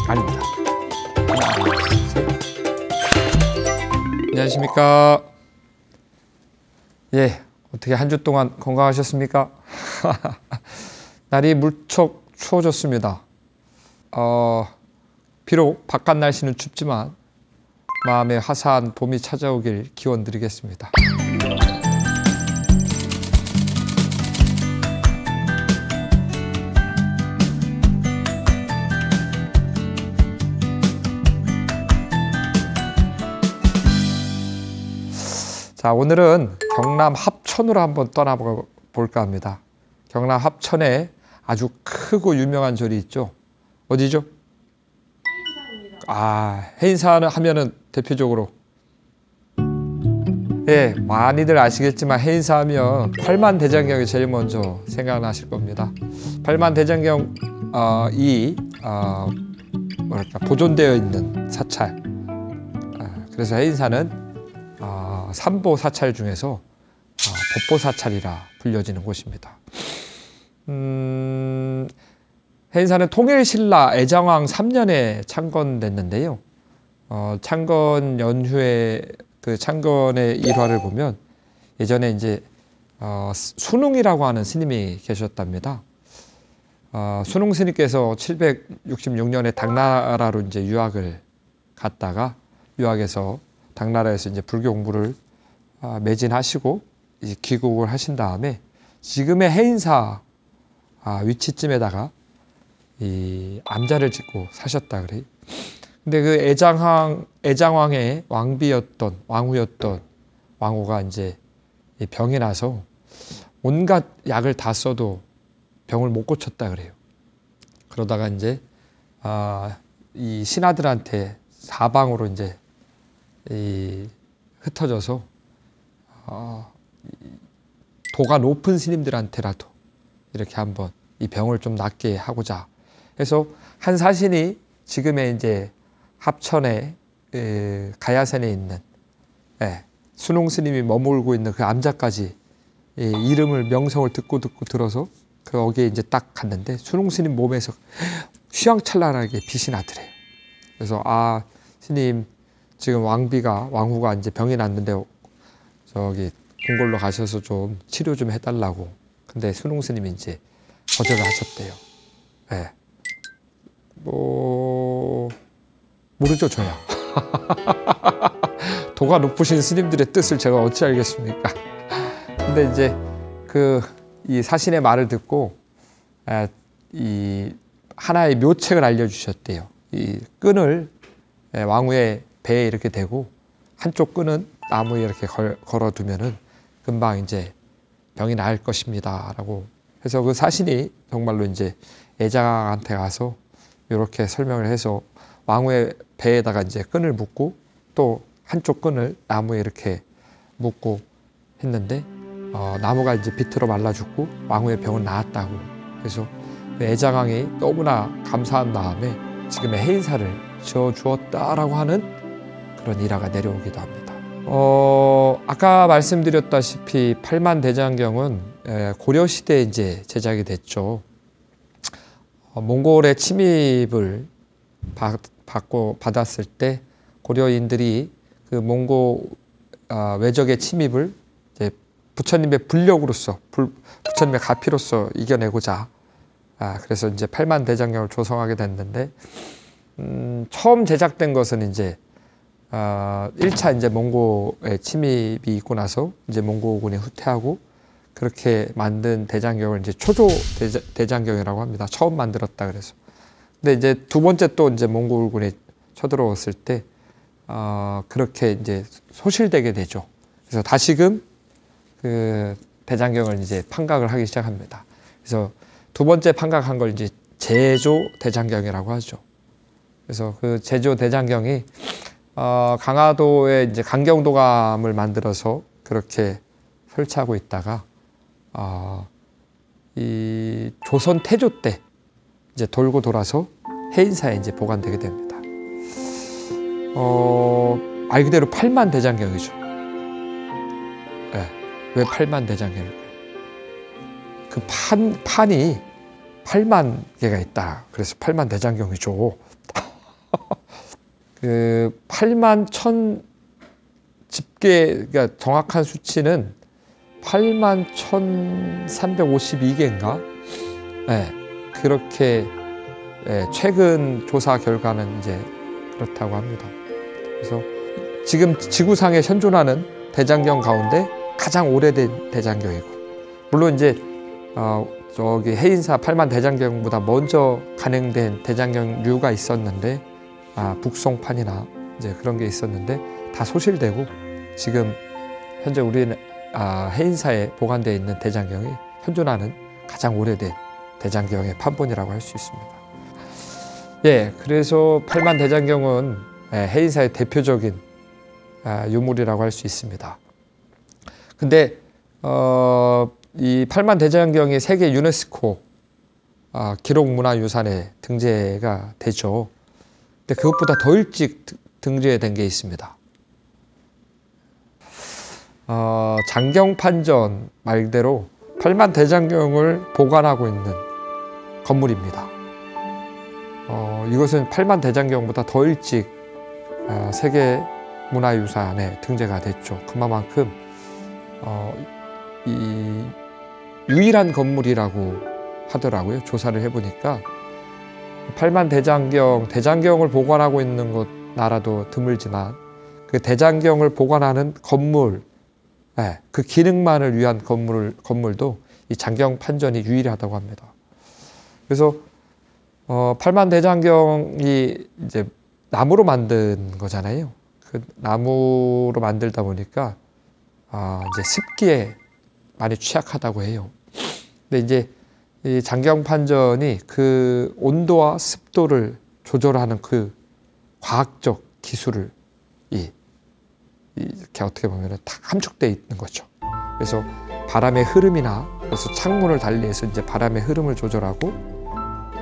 아닙니다. 안녕하십니까. 예, 어떻게 한 주 동안 건강하셨습니까? 날이 무척 추워졌습니다. 비록 바깥 날씨는 춥지만 마음에 화사한 봄이 찾아오길 기원드리겠습니다. 자, 오늘은 경남 합천으로 한번 떠나볼까 합니다. 경남 합천에 아주 크고 유명한 절이 있죠. 어디죠? 해인사입니다. 해인사 하면은 대표적으로 많이들 아시겠지만 해인사 하면 팔만대장경이 제일 먼저 생각나실 겁니다. 팔만대장경 보존되어 있는 사찰. 그래서 해인사는 삼보 사찰 중에서 법보 사찰이라 불려지는 곳입니다. 해인사는 통일신라 애장왕 3년에 창건됐는데요. 창건 연후에 그 창건의 일화를 보면 예전에 이제 순웅이라고 하는 스님이 계셨답니다. 순웅 스님께서 766년에 당나라로 이제 유학을 갔다가 유학에서 당나라에서 이제 불교 공부를 매진하시고 이제 귀국을 하신 다음에 지금의 해인사 위치쯤에다가 이 암자를 짓고 사셨다 그래요. 근데 그 애장왕의 왕후였던 왕후가 이제 병이 나서 온갖 약을 다 써도 병을 못 고쳤다 그래요. 그러다가 이제 이 신하들한테 사방으로 이제 흩어져서 도가 높은 스님들한테라도 이렇게 한번 이 병을 좀 낫게 하고자 해서 한 사신이 지금의 이제 합천의 가야산에 있는 순웅 스님이 머물고 있는 그 암자까지 이름을 명성을 듣고 들어서 거기에 이제 딱 갔는데 순웅 스님 몸에서 휘황찬란하게 빛이 나더래요. 그래서 스님 지금 왕후가 이제 병이 났는데 저기 궁궐로 가셔서 좀 치료 좀 해달라고. 근데 순웅 스님이 이제 거절을 하셨대요. 모르죠, 저야. 도가 높으신 스님들의 뜻을 제가 어찌 알겠습니까? 근데 이제 이 사신의 말을 듣고 이 하나의 묘책을 알려주셨대요. 이 끈을 왕후의 배에 이렇게 대고 한쪽 끈은 나무에 이렇게 걸어두면은 금방 이제 병이 나을 것입니다라고 해서 그 사신이 정말로 이제 애장한테 가서 이렇게 설명을 해서 왕후의 배에다가 이제 끈을 묶고 또 한쪽 끈을 나무에 이렇게 묶고 했는데 나무가 이제 비틀어 말라 죽고 왕후의 병은 나았다고. 그래서 애장왕이 너무나 감사한 마음에 지금의 해인사를 지어 주었다라고 하는 그런 일화가 내려오기도 합니다. 아까 말씀드렸다시피 팔만대장경은 고려 시대에 이제 제작이 됐죠. 몽골의 침입을 받았을 때 고려인들이 그 몽골 외적의 침입을 이제 부처님의 불력으로서 부처님의 가피로서 이겨내고자 그래서 이제 팔만대장경을 조성하게 됐는데 처음 제작된 것은 이제 1차 이제 몽고의 침입이 있고 나서 이제 몽고군이 후퇴하고 그렇게 만든 대장경을 이제 초조 대장경이라고 합니다. 처음 만들었다 그래서. 근데 이제 두 번째 또 이제 몽골군이 쳐들어왔을 때 그렇게 이제 소실되게 되죠. 그래서 다시금 그 대장경을 이제 판각을 하기 시작합니다. 그래서 두 번째 판각한 걸 이제 제조 대장경이라고 하죠. 그래서 그 제조 대장경이 강화도에 이제 강경도감을 만들어서 그렇게 설치하고 있다가 이 조선 태조 때 이제 돌고 돌아서 해인사에 이제 보관되게 됩니다. 말 그대로 팔만대장경이죠. 왜 팔만대장경일까요? 그 판이 8만 개가 있다. 그래서 팔만대장경이죠. 그 8만 1천 집계, 그러니까 정확한 수치는 8만 1,352개인가? 네, 그렇게 최근 조사 결과는 이제 그렇다고 합니다. 그래서 지금 지구상에 현존하는 대장경 가운데 가장 오래된 대장경이고, 물론 이제 저기 해인사 8만 대장경보다 먼저 간행된 대장경류가 있었는데, 북송판이나 이제 그런 게 있었는데 다 소실되고, 지금 현재 우리 해인사에 보관되어 있는 대장경이 현존하는 가장 오래된 대장경의 판본이라고 할 수 있습니다. 예, 그래서 8만 대장경은 해인사의 대표적인 유물이라고 할 수 있습니다. 근데 이 8만 대장경이 세계 유네스코 기록문화유산에 등재가 되죠. 근데 그것보다 더 일찍 등재된 게 있습니다. 장경판전 말대로 8만 대장경을 보관하고 있는 건물입니다. 이것은 8만 대장경보다 더 일찍 세계 문화유산에 등재가 됐죠. 그만큼 이 유일한 건물이라고 하더라고요. 조사를 해보니까 8만 대장경을 보관하고 있는 곳 나라도 드물지만 그 대장경을 보관하는 건물, 그 기능만을 위한 건물도 이 장경판전이 유일하다고 합니다. 그래서 8만 대장경이 이제 나무로 만든 거잖아요. 그 나무로 만들다 보니까 이제 습기에 많이 취약하다고 해요. 근데 이제 이 장경판전이 그 온도와 습도를 조절하는 그 과학적 기술을 이렇게 어떻게 보면 다 함축되어 있는 거죠. 그래서 바람의 흐름이나, 그래서 창문을 달리해서 이제 바람의 흐름을 조절하고,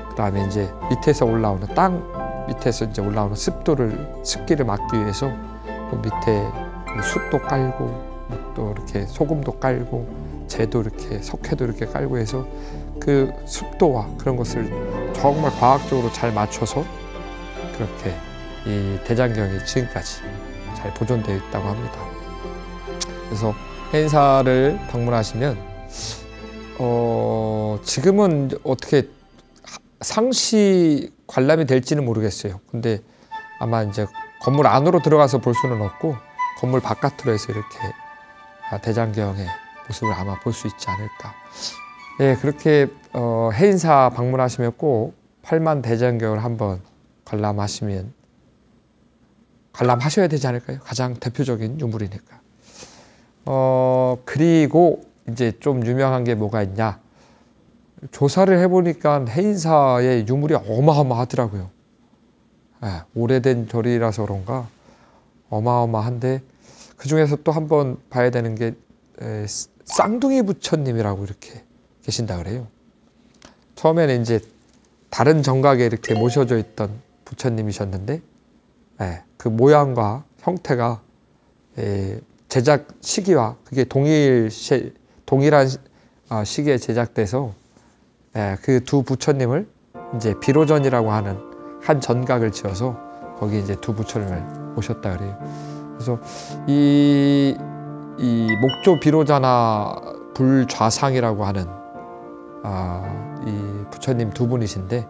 그 다음에 이제 밑에서 올라오는 땅 밑에서 이제 올라오는 습기를 막기 위해서 그 밑에 숯도 깔고, 또 이렇게 소금도 깔고, 재도 이렇게 석회도 이렇게 깔고 해서 그 습도와 그런 것을 정말 과학적으로 잘 맞춰서 그렇게 이 대장경이 지금까지 잘 보존되어 있다고 합니다. 그래서 해인사를 방문하시면 지금은 어떻게 상시 관람이 될지는 모르겠어요. 근데 아마 이제 건물 안으로 들어가서 볼 수는 없고 건물 바깥으로 해서 이렇게 대장경의 모습을 아마 볼 수 있지 않을까. 예, 그렇게 해인사 방문하시면 꼭 8만 대장경을 한번 관람하셔야 되지 않을까요? 가장 대표적인 유물이니까. 그리고 이제 좀 유명한 게 뭐가 있냐. 조사를 해보니까 해인사의 유물이 어마어마하더라고요. 오래된 절이라서 그런가 어마어마한데, 그 중에서 또 한번 봐야 되는 게 쌍둥이 부처님이라고 이렇게 계신다 그래요. 처음에는 이제 다른 정각에 이렇게 모셔져 있던 부처님이셨는데, 그 모양과 형태가 제작 시기와 그게 동일한 시기에 제작돼서 그 두 부처님을 이제 비로전이라고 하는 한 전각을 지어서 거기 이제 두 부처님을 모셨다 그래요. 그래서 이 목조 비로자나 불좌상이라고 하는 이 부처님 두 분이신데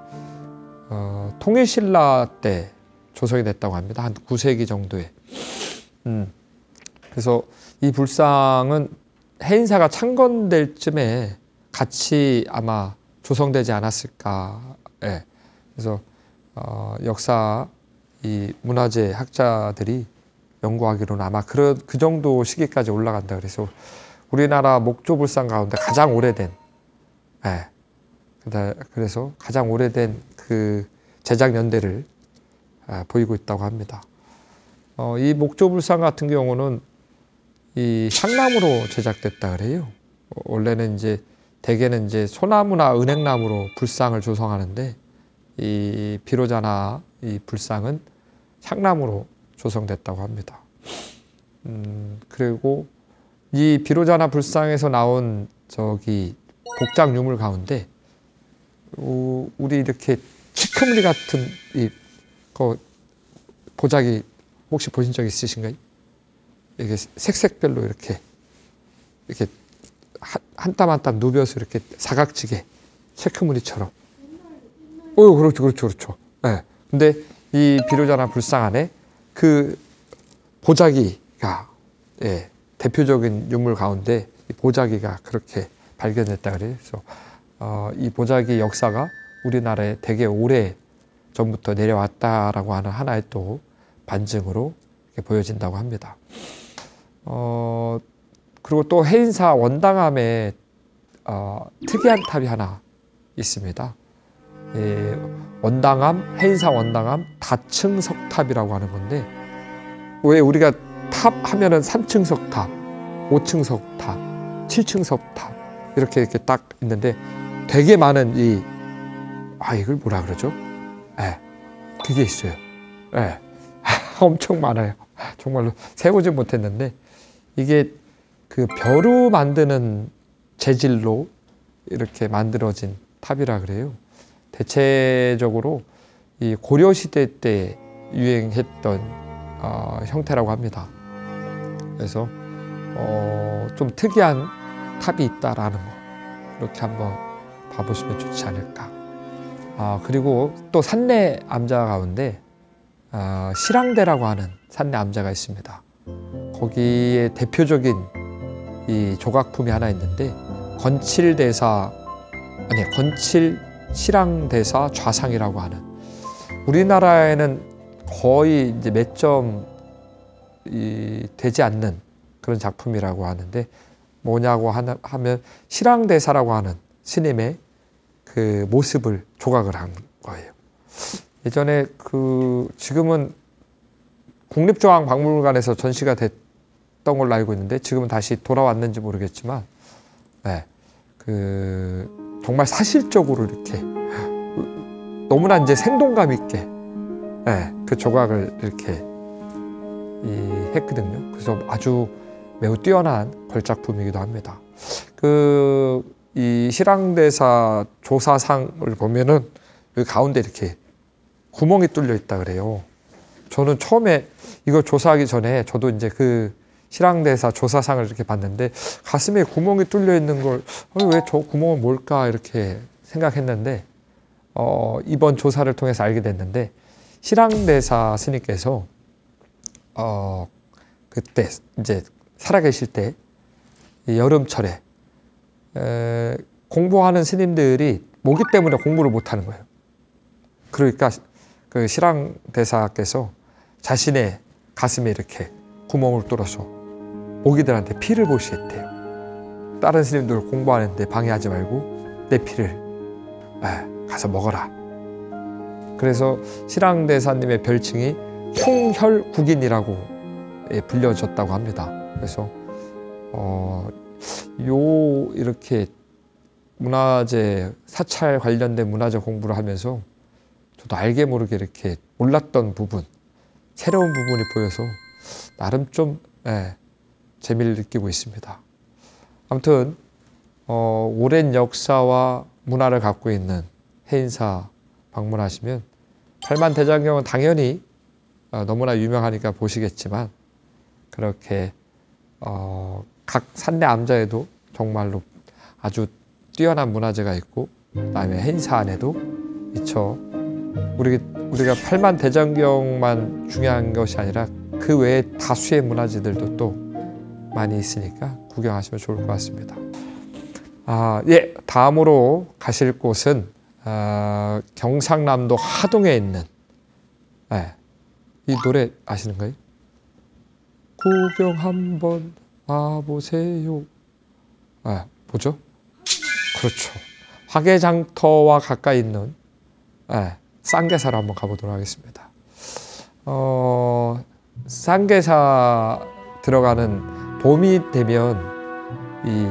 통일신라 때 조성이 됐다고 합니다. 한 9세기 정도에. 그래서 이 불상은 해인사가 창건될 쯤에 같이 아마 조성되지 않았을까. 그래서 역사 이 문화재 학자들이 연구하기로는 아마 그 정도 시기까지 올라간다. 그래서 우리나라 목조 불상 가운데 가장 오래된, 그래서 가장 오래된 그 제작 연대를 보이고 있다고 합니다. 이 목조 불상 같은 경우는 이 향나무로 제작됐다 그래요. 원래는 이제 대개는 이제 소나무나 은행나무로 불상을 조성하는데, 이 비로자나 이 불상은 향나무로 조성됐다고 합니다. 그리고 이 비로자나 불상에서 나온 저기 복장 유물 가운데 우리 이렇게 치크무늬 같은 보자기 혹시 보신 적 있으신가요? 이게 색색별로 이렇게 한 땀 한 땀 누벼서 이렇게 사각지게 체크무늬처럼. 그렇죠. 네. 근데 이 비로자나 불상 안에 그 보자기가 대표적인 유물 가운데 이 보자기가 그렇게 발견됐다 그래요. 그래서 이 보자기 역사가 우리나라에 되게 오래 전부터 내려왔다라고 하는 하나의 또 반증으로 이렇게 보여진다고 합니다. 그리고 또 해인사 원당함에 특이한 탑이 하나 있습니다. 원당함, 해인사 원당함 다층석탑이라고 하는 건데, 왜 우리가 탑 하면은 3층 석탑, 5층 석탑, 7층 석탑 이렇게 딱 있는데 되게 많은 이걸 뭐라 그러죠? 그게 있어요. 엄청 많아요. 정말로 세보지 못했는데 이게 그 벼루 만드는 재질로 이렇게 만들어진 탑이라 그래요. 대체적으로 이 고려 시대 때 유행했던 형태라고 합니다. 그래서 좀 특이한 탑이 있다라는 거 이렇게 한번 봐보시면 좋지 않을까. 그리고 또 산내 암자 가운데 실황대라고 하는 산내 암자가 있습니다. 거기에 대표적인 이 조각품이 하나 있는데 건칠 실황대사 좌상이라고 하는, 우리나라에는 거의 이제 몇 점 되지 않는 그런 작품이라고 하는데, 뭐냐고 하면 실황대사라고 하는 스님의 그 모습을 조각을 한 거예요. 예전에 지금은 국립중앙박물관에서 전시가 됐던 걸로 알고 있는데 지금은 다시 돌아왔는지 모르겠지만, 정말 사실적으로 이렇게 너무나 이제 생동감 있게 그 조각을 이렇게 했거든요. 그래서 아주 매우 뛰어난 걸작품이기도 합니다. 이 실황대사 조사상을 보면은 여기 가운데 이렇게 구멍이 뚫려 있다 그래요. 저는 처음에 이거 조사하기 전에 저도 이제 그 실황대사 조사상을 이렇게 봤는데 가슴에 구멍이 뚫려 있는 걸 왜 저 구멍은 뭘까 이렇게 생각했는데 이번 조사를 통해서 알게 됐는데, 실황대사 스님께서 그때 이제 살아계실 때 여름철에 공부하는 스님들이 모기 때문에 공부를 못하는 거예요. 그러니까 그 실황대사께서 자신의 가슴에 이렇게 구멍을 뚫어서 모기들한테 피를 보시했대요. 다른 스님들 공부하는데 방해하지 말고 내 피를 가서 먹어라. 그래서 실황대사님의 별칭이 홍혈국인이라고 불려졌다고 합니다. 그래서 이렇게 문화재 사찰 관련된 문화재 공부를 하면서 저도 알게 모르게 이렇게 몰랐던 부분, 새로운 부분이 보여서 나름 좀 재미를 느끼고 있습니다. 아무튼 오랜 역사와 문화를 갖고 있는 해인사 방문하시면 팔만대장경은 당연히 너무나 유명하니까 보시겠지만, 그렇게 각 산내 암자에도 정말로 아주 뛰어난 문화재가 있고, 그다음에 해인사 안에도 있죠. 우리가 팔만대장경만 중요한 것이 아니라 그 외에 다수의 문화재들도 또 많이 있으니까 구경하시면 좋을 것 같습니다. 다음으로 가실 곳은 경상남도 하동에 있는 이 노래 아시는가요? 구경 한번 와보세요. 뭐죠? 그렇죠. 화개장터와 가까이 있는 쌍계사로 한번 가보도록 하겠습니다. 쌍계사 들어가는 봄이 되면 이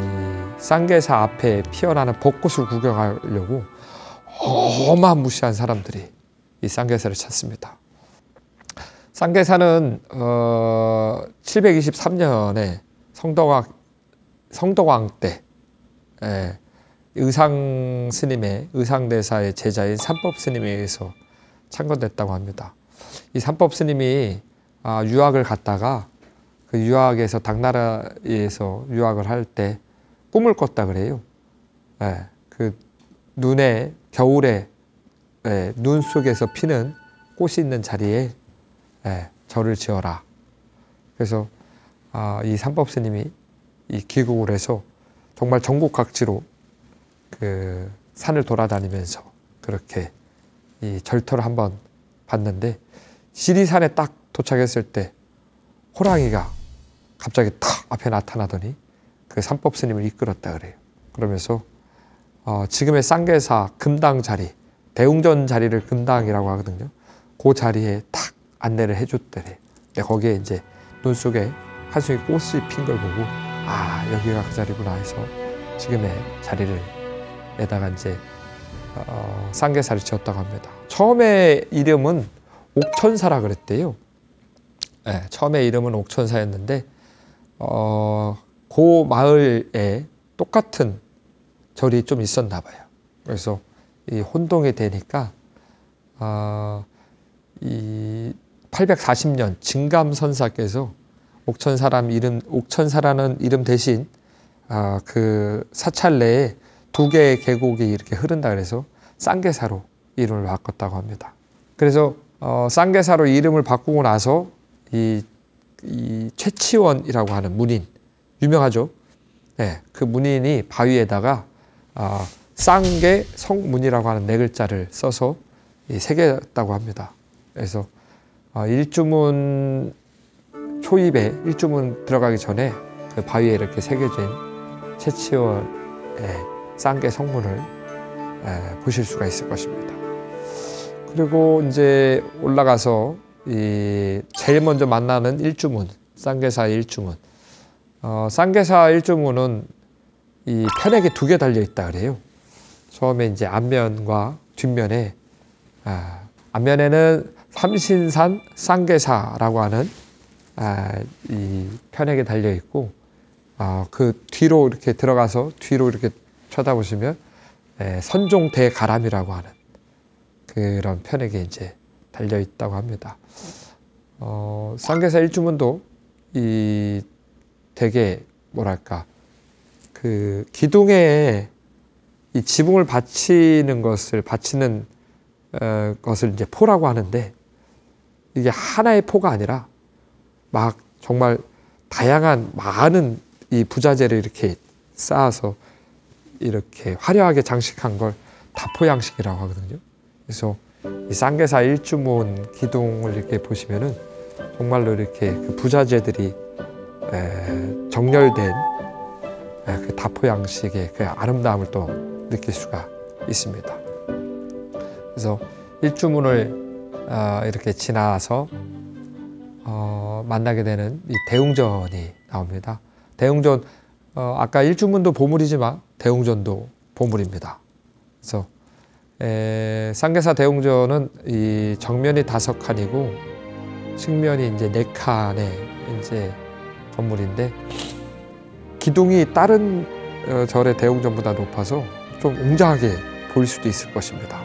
쌍계사 앞에 피어나는 벚꽃을 구경하려고 어마무시한 사람들이 이 쌍계사를 찾습니다. 쌍계사는 723년에 성덕왕 때 의상 스님의 의상대사의 제자인 삼법 스님에 의해서 창건됐다고 합니다. 이 삼법 스님이 유학을 갔다가 그 유학에서 당나라에서 유학을 할 때 꿈을 꿨다 그래요. 예, 그 눈에 겨울에 눈 속에서 피는 꽃이 있는 자리에 절을 지어라. 그래서 이 삼법 스님이 이 귀국을 해서 정말 전국 각지로 그 산을 돌아다니면서 그렇게 이 절터를 한번 봤는데 지리산에 딱 도착했을 때 호랑이가 갑자기 탁 앞에 나타나더니 그 삼법 스님을 이끌었다 그래요. 그러면서 지금의 쌍계사 금당 자리, 대웅전 자리를 금당이라고 하거든요. 그 자리에 탁 안내를 해줬더래. 거기에 이제 눈 속에 한 송이 꽃이 핀 걸 보고 여기가 그 자리구나 해서 지금의 자리를 에다가 이제 쌍계사를 지었다고 합니다. 처음에 이름은 옥천사라 그랬대요. 처음에 이름은 옥천사였는데 그 마을에 똑같은 절이 좀 있었나 봐요. 그래서 이 혼동이 되니까 이 840년 진감선사께서 옥천사라는 이름 대신 그 사찰 내에 2개의 계곡이 이렇게 흐른다 그래서 쌍계사로 이름을 바꿨다고 합니다. 그래서 쌍계사로 이름을 바꾸고 나서 이 최치원이라고 하는 문인 유명하죠. 그 문인이 바위에다가 쌍계 성문이라고 하는 4글자를 써서 새겼다고 합니다. 그래서 일주문 초입에 일주문 들어가기 전에 그 바위에 이렇게 새겨진 최치원의 쌍계 성문을 보실 수가 있을 것입니다. 그리고 이제 올라가서 제일 먼저 만나는 일주문, 쌍계사 일주문. 쌍계사 일주문은 이 편액이 2개 달려 있다 그래요. 처음에 이제 앞면과 뒷면에 앞면에는 삼신산 쌍계사라고 하는 이 편액이 달려 있고 그 뒤로 이렇게 들어가서 뒤로 이렇게 쳐다보시면 선종대가람이라고 하는 그런 편액이 이제 달려 있다고 합니다. 쌍계사 일주문도 이 되게 뭐랄까 그 기둥에 이 지붕을 바치는 것을 이제 포라고 하는데 이게 하나의 포가 아니라 막 정말 다양한 많은 이 부자재를 이렇게 쌓아서 이렇게 화려하게 장식한 걸 다포 양식이라고 하거든요. 그래서 이 쌍계사 일주문 기둥을 이렇게 보시면은 정말로 이렇게 그 부자재들이 정렬된 그 다포 양식의 그 아름다움을 또 느낄 수가 있습니다. 그래서 일주문을 이렇게 지나서 만나게 되는 이 대웅전이 나옵니다. 대웅전 아까 일주문도 보물이지만 대웅전도 보물입니다. 그래서 쌍계사 대웅전은 이 정면이 5칸이고 측면이 이제 4칸의 이제 건물인데 기둥이 다른 절의 대웅전보다 높아서 좀 웅장하게 보일 수도 있을 것입니다.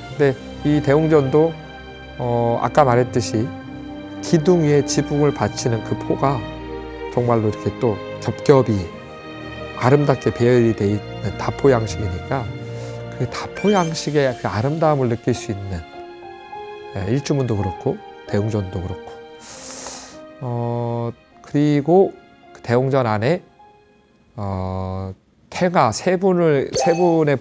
근데 이 대웅전도 아까 말했듯이 기둥 위에 지붕을 받치는 그 포가 정말로 이렇게 또 겹겹이 아름답게 배열이 되어 있는 다포 양식이니까 그 다포 양식의 그 아름다움을 느낄 수 있는 일주문도 그렇고 대웅전도 그렇고 그리고 그 대웅전 안에 태화 세 분의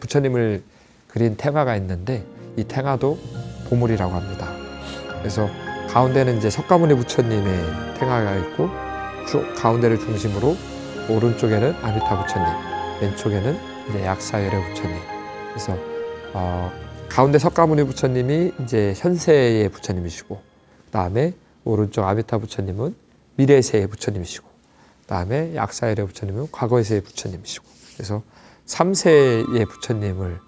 부처님을 그린 태화가 있는데 이 태화도 보물이라고 합니다. 그래서 가운데는 이제 석가모니 부처님의 태화가 있고 가운데를 중심으로 오른쪽에는 아미타 부처님, 왼쪽에는 이제 약사열애 부처님. 그래서 가운데 석가모니 부처님이 이제 현세의 부처님이시고, 그다음에 오른쪽 아미타 부처님은 미래세의 부처님이시고, 그다음에 약사열애 부처님은 과거세의 부처님이시고, 그래서 3세의 부처님을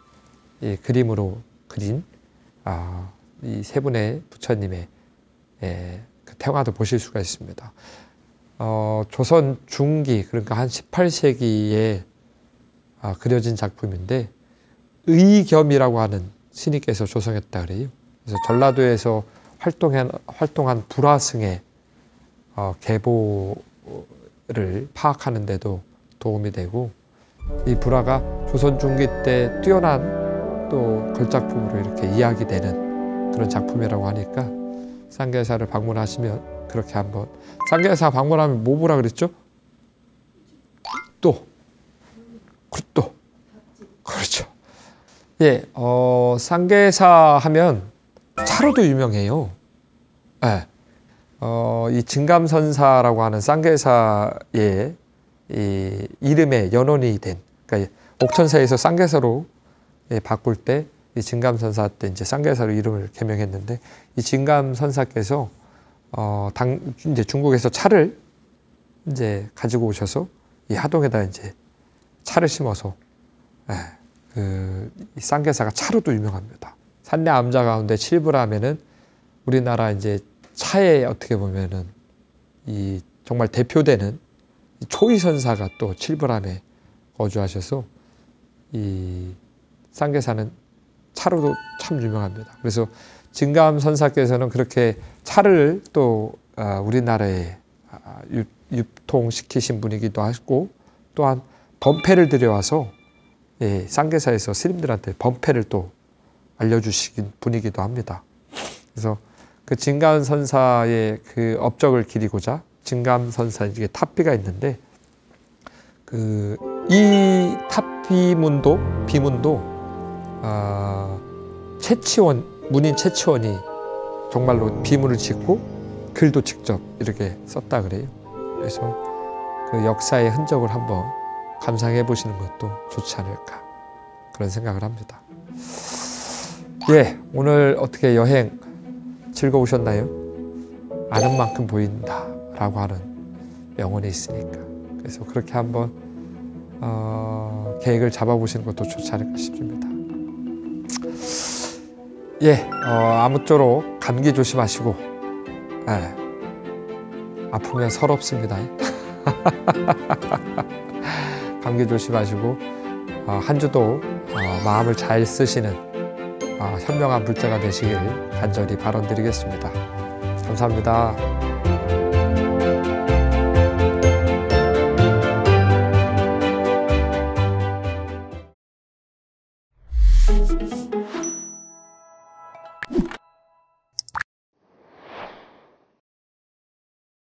이 그림으로 그린 이 3분의 부처님의 그 태화도 보실 수가 있습니다. 조선 중기, 그러니까 한 18세기에 그려진 작품인데 의겸이라고 하는 스님께서 조성했다 그래요. 그래서 전라도에서 활동한 불화승의 계보를 파악하는 데도 도움이 되고, 이 불화가 조선 중기 때 뛰어난 또 걸작품으로 이렇게 이야기되는 그런 작품이라고 하니까 쌍계사를 방문하시면 그렇게 한번, 쌍계사 방문하면 뭐 보라 그랬죠? 또 그렇죠. 예, 쌍계사 하면 차로도 유명해요. 예. 이 진감선사라고 하는 쌍계사의 이 이름에 연원이 된, 그러니까 옥천사에서 쌍계사로 바꿀 때 이 진감선사 때 이제 쌍계사로 이름을 개명했는데, 이 진감선사께서 이제 중국에서 차를 이제 가지고 오셔서 이 하동에다 이제 차를 심어서, 이 쌍계사가 차로도 유명합니다. 산내 암자 가운데 칠불암에는 우리나라 이제 차에 어떻게 보면은 이 정말 대표되는 초이선사가 또 칠불암에 거주하셔서 이 쌍계사는 차로도 참 유명합니다. 그래서 진감선사께서는 그렇게 차를 또 우리나라에 유통시키신 분이기도 하고, 또한 번패를 들여와서 쌍계사에서 스님들한테 번패를 또 알려주신 분이기도 합니다. 그래서 그 진감선사의 그 업적을 기리고자 진감선사 이게 탑비가 있는데, 이 비문도 문인 최치원이 정말로 비문을 짓고 글도 직접 이렇게 썼다 그래요. 그래서 그 역사의 흔적을 한번 감상해 보시는 것도 좋지 않을까, 그런 생각을 합니다. 예, 오늘 어떻게 여행 즐거우셨나요? 아는 만큼 보인다 라고 하는 명언이 있으니까, 그래서 그렇게 한번 계획을 잡아보시는 것도 좋지 않을까 싶습니다. 예, 아무쪼록 감기 조심하시고, 아프면 서럽습니다. 감기 조심하시고, 한 주도 마음을 잘 쓰시는 현명한 불자가 되시길 간절히 발언드리겠습니다. 감사합니다.